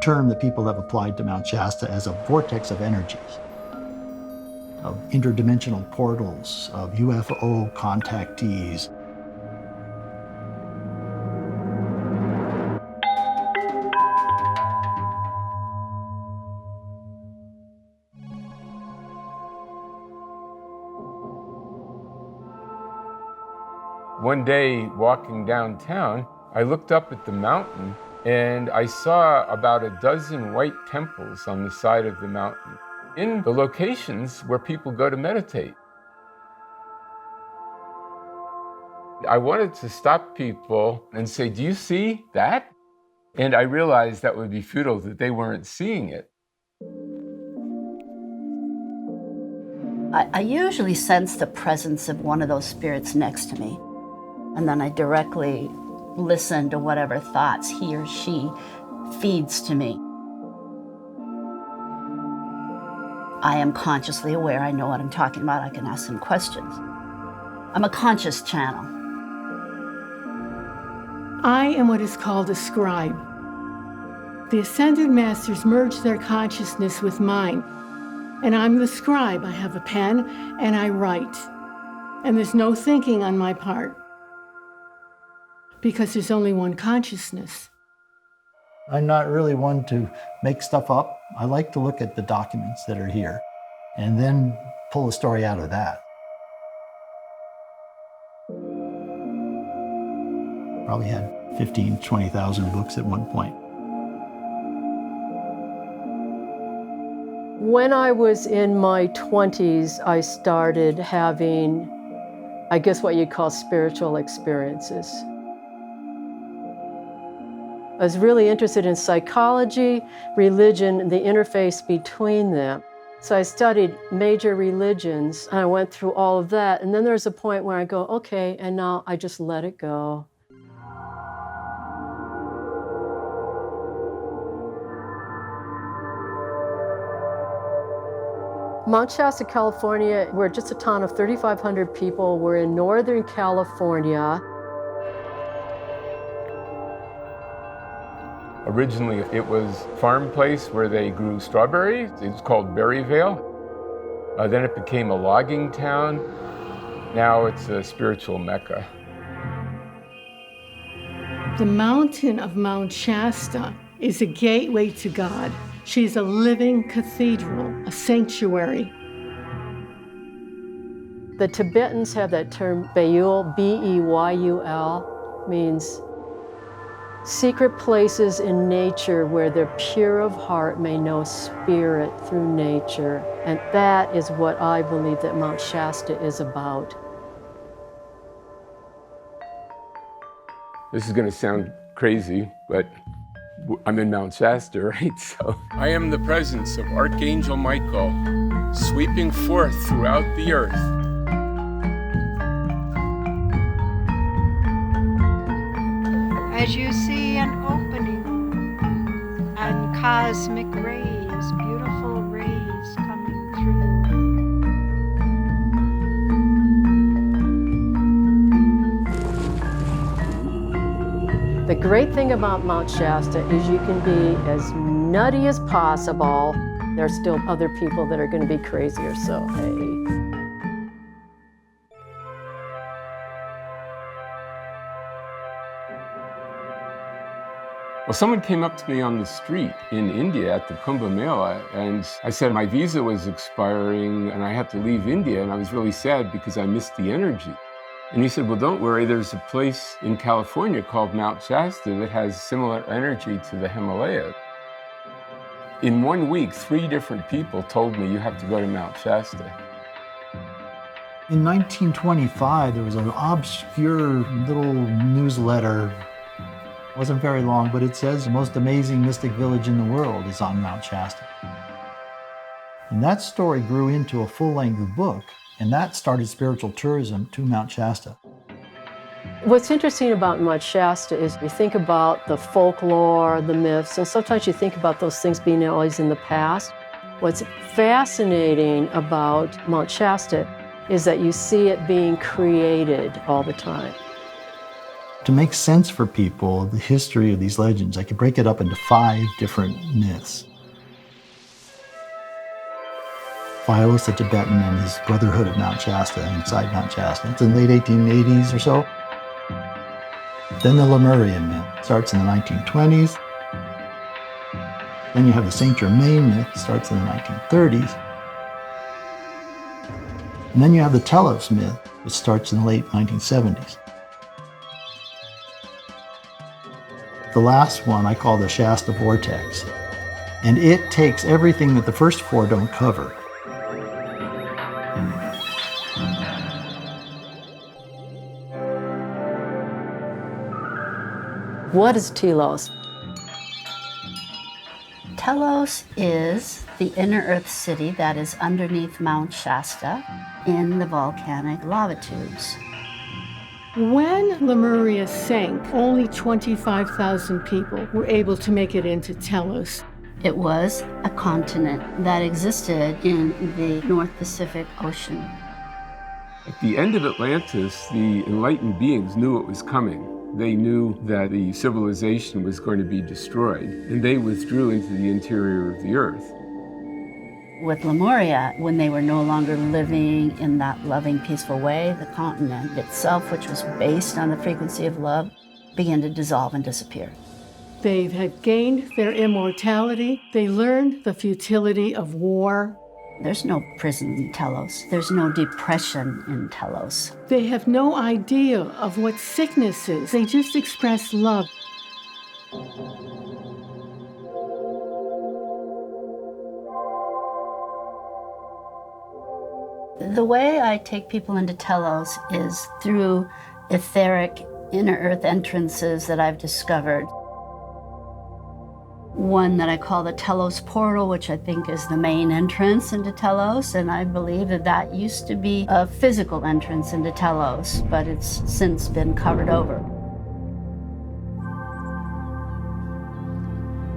term that people have applied to Mount Shasta as a vortex of energies, of interdimensional portals, of UFO contactees. One day, walking downtown, I looked up at the mountain and I saw about a dozen white temples on the side of the mountain in the locations where people go to meditate. I wanted to stop people and say, do you see that? And I realized that would be futile, that they weren't seeing it. I usually sense the presence of one of those spirits next to me. And then I directly listen to whatever thoughts he or she feeds to me. I am consciously aware. I know what I'm talking about. I can ask them questions. I'm a conscious channel. I am what is called a scribe. The Ascended Masters merge their consciousness with mine. And I'm the scribe. I have a pen and I write. And there's no thinking on my part, because there's only one consciousness. I'm not really one to make stuff up. I like to look at the documents that are here and then pull a story out of that. Probably had 15, 20,000 books at one point. When I was in my 20s, I started having, I guess what you'd call spiritual experiences. I was really interested in psychology, religion, and the interface between them. So I studied major religions, and I went through all of that. And then there's a point where I go, okay, and now I just let it go. Mount Shasta, California, we're just a town of 3,500 people. We're in Northern California. Originally, it was a farm place where they grew strawberries. It was called Berryvale. Then it became a logging town. Now it's a spiritual mecca. The mountain of Mount Shasta is a gateway to God. She's a living cathedral, a sanctuary. The Tibetans have that term Beyul, B-E-Y-U-L, means secret places in nature where the pure of heart may know spirit through nature. And that is what I believe that Mount Shasta is about. This is going to sound crazy, but I'm in Mount Shasta, right? So I am the presence of Archangel Michael, sweeping forth throughout the earth. As you see an opening and cosmic rays, beautiful rays coming through. The great thing about Mount Shasta is you can be as nutty as possible. There's still other people that are going to be crazier, so hey. Well, someone came up to me on the street in India at the Kumbh Mela, and I said my visa was expiring and I had to leave India, and I was really sad because I missed the energy. And he said, well, don't worry, there's a place in California called Mount Shasta that has similar energy to the Himalayas. In 1 week, 3 different people told me you have to go to Mount Shasta. In 1925, there was an obscure little newsletter. It wasn't very long, but it says the most amazing mystic village in the world is on Mount Shasta. And that story grew into a full-length book, and that started spiritual tourism to Mount Shasta. What's interesting about Mount Shasta is you think about the folklore, the myths, and sometimes you think about those things being always in the past. What's fascinating about Mount Shasta is that you see it being created all the time. To make sense for people, the history of these legends, I could break it up into 5 different myths. Philos, the Tibetan, and his brotherhood of Mount Shasta, inside Mount Shasta. It's in the late 1880s or so. Then the Lemurian myth starts in the 1920s. Then you have the Saint Germain myth, starts in the 1930s. And then you have the Telos myth, which starts in the late 1970s. The last one I call the Shasta Vortex. And it takes everything that the first 4 don't cover. What is Telos? Telos is the inner earth city that is underneath Mount Shasta in the volcanic lava tubes. When Lemuria sank, only 25,000 people were able to make it into Telos. It was a continent that existed in the North Pacific Ocean. At the end of Atlantis, the enlightened beings knew it was coming. They knew that the civilization was going to be destroyed, and they withdrew into the interior of the earth. With Lemuria, when they were no longer living in that loving, peaceful way, the continent itself, which was based on the frequency of love, began to dissolve and disappear. They had gained their immortality. They learned the futility of war. There's no prison in Telos. There's no depression in Telos. They have no idea of what sickness is. They just express love. The way I take people into Telos is through etheric inner earth entrances that I've discovered. One that I call the Telos Portal, which I think is the main entrance into Telos, and I believe that that used to be a physical entrance into Telos, but it's since been covered over.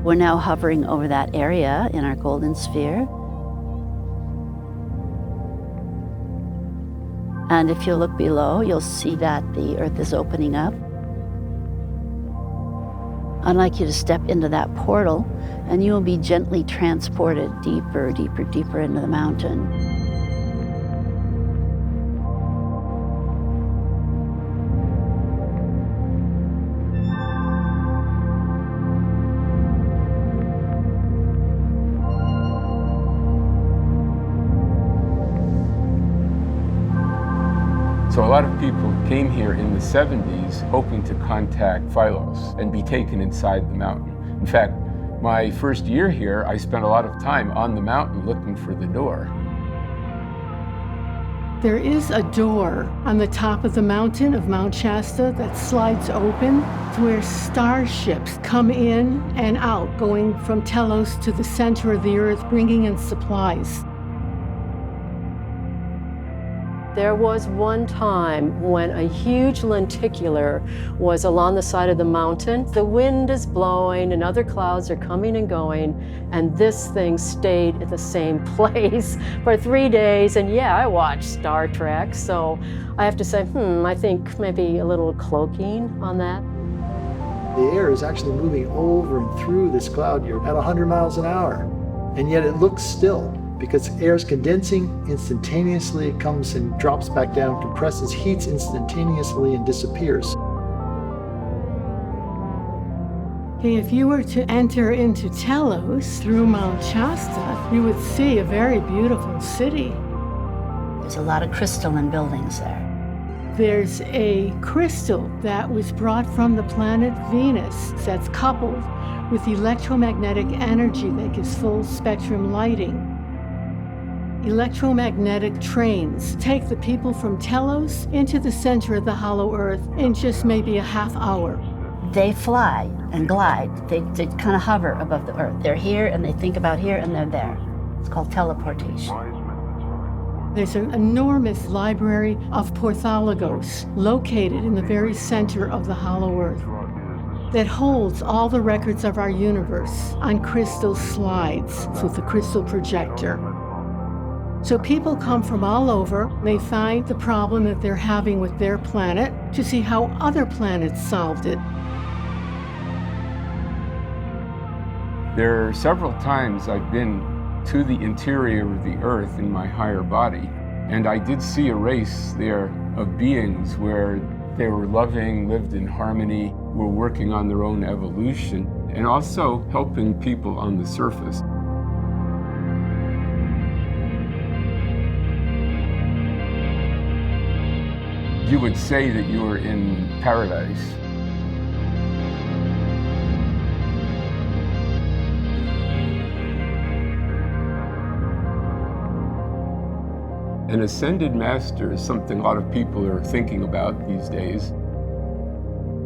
We're now hovering over that area in our golden sphere. And if you look below, you'll see that the earth is opening up. I'd like you to step into that portal, and you will be gently transported deeper, deeper, deeper into the mountain. So a lot of people came here in the 70s hoping to contact Philos and be taken inside the mountain. In fact, my first year here, I spent a lot of time on the mountain looking for the door. There is a door on the top of the mountain of Mount Shasta that slides open to where starships come in and out, going from Telos to the center of the earth, bringing in supplies. There was one time when a huge lenticular was along the side of the mountain. The wind is blowing and other clouds are coming and going, and this thing stayed at the same place for 3 days. And yeah, I watched Star Trek, so I have to say, I think maybe a little cloaking on that. The air is actually moving over and through this cloud. You're at 100 miles an hour, and yet it looks still. Because air is condensing instantaneously, it comes and drops back down, compresses, heats instantaneously, and disappears. If you were to enter into Telos through Mount Shasta, you would see a very beautiful city. There's a lot of crystalline buildings there. There's a crystal that was brought from the planet Venus that's coupled with electromagnetic energy that gives full spectrum lighting. Electromagnetic trains take the people from Telos into the center of the hollow earth in just maybe a half hour. They fly and glide. They kind of hover above the earth. They're here and they think about here and they're there. It's called teleportation. There's an enormous library of Porthologos located in the very center of the hollow earth that holds all the records of our universe on crystal slides with a crystal projector. So people come from all over. They find the problem that they're having with their planet to see how other planets solved it. There are several times I've been to the interior of the earth in my higher body, and I did see a race there of beings where they were loving, lived in harmony, were working on their own evolution, and also helping people on the surface. You would say that you were in paradise. An ascended master is something a lot of people are thinking about these days.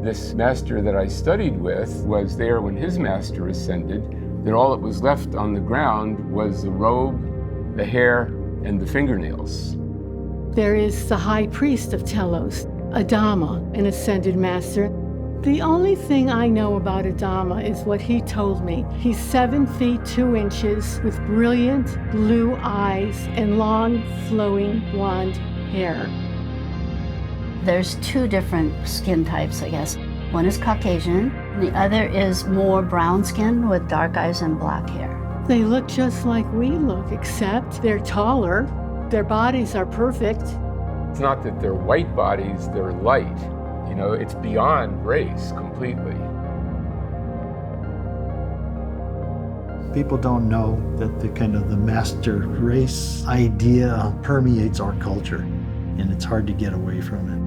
This master that I studied with was there when his master ascended, that all that was left on the ground was the robe, the hair, and the fingernails. There is the high priest of Telos, Adama, an ascended master. The only thing I know about Adama is what he told me. He's 7 feet 2 inches with brilliant blue eyes and long, flowing blonde hair. There's 2 different skin types, I guess. One is Caucasian, and the other is more brown skin with dark eyes and black hair. They look just like we look, except they're taller. Their bodies are perfect. It's not that they're white bodies, they're light. You know, it's beyond race completely. People don't know that the kind of the master race idea permeates our culture, and it's hard to get away from it.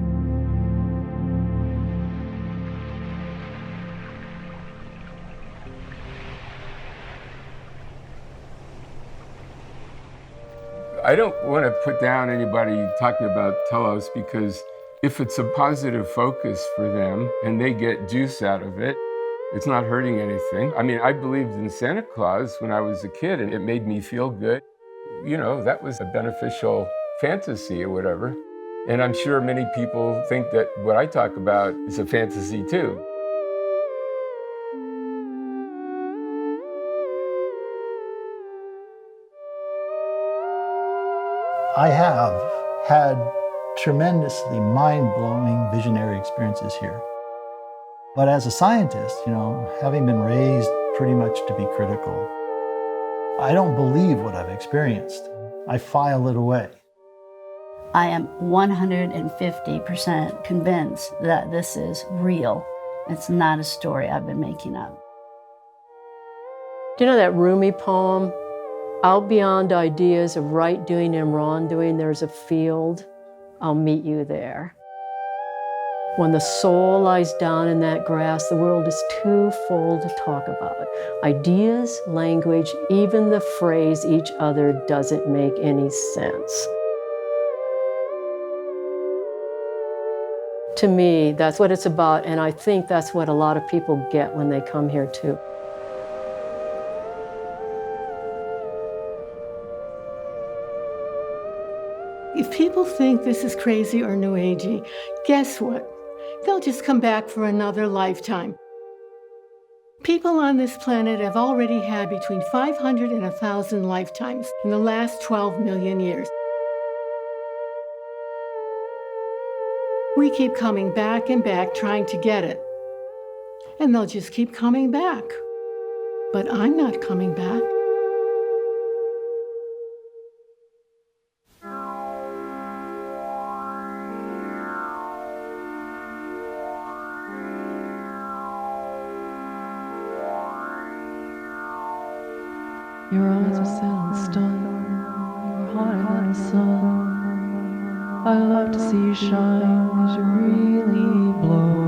I don't want to put down anybody talking about Telos, because if it's a positive focus for them and they get juice out of it, it's not hurting anything. I mean, I believed in Santa Claus when I was a kid, and it made me feel good. You know, that was a beneficial fantasy or whatever. And I'm sure many people think that what I talk about is a fantasy too. I have had tremendously mind-blowing visionary experiences here. But as a scientist, you know, having been raised pretty much to be critical, I don't believe what I've experienced. I file it away. I am 150% convinced that this is real. It's not a story I've been making up. Do you know that Rumi poem? Out beyond ideas of right doing and wrong doing, there's a field. I'll meet you there. When the soul lies down in that grass, the world is too full to talk about. Ideas, language, even the phrase each other doesn't make any sense. To me, that's what it's about, and I think that's what a lot of people get when they come here too. If people think this is crazy or new agey, guess what? They'll just come back for another lifetime. People on this planet have already had between 500 and 1,000 lifetimes in the last 12 million years. We keep coming back and back trying to get it. And they'll just keep coming back. But I'm not coming back. Your eyes are set in stone, you're hotter than the sun. I love to see you shine, 'cause you really blow.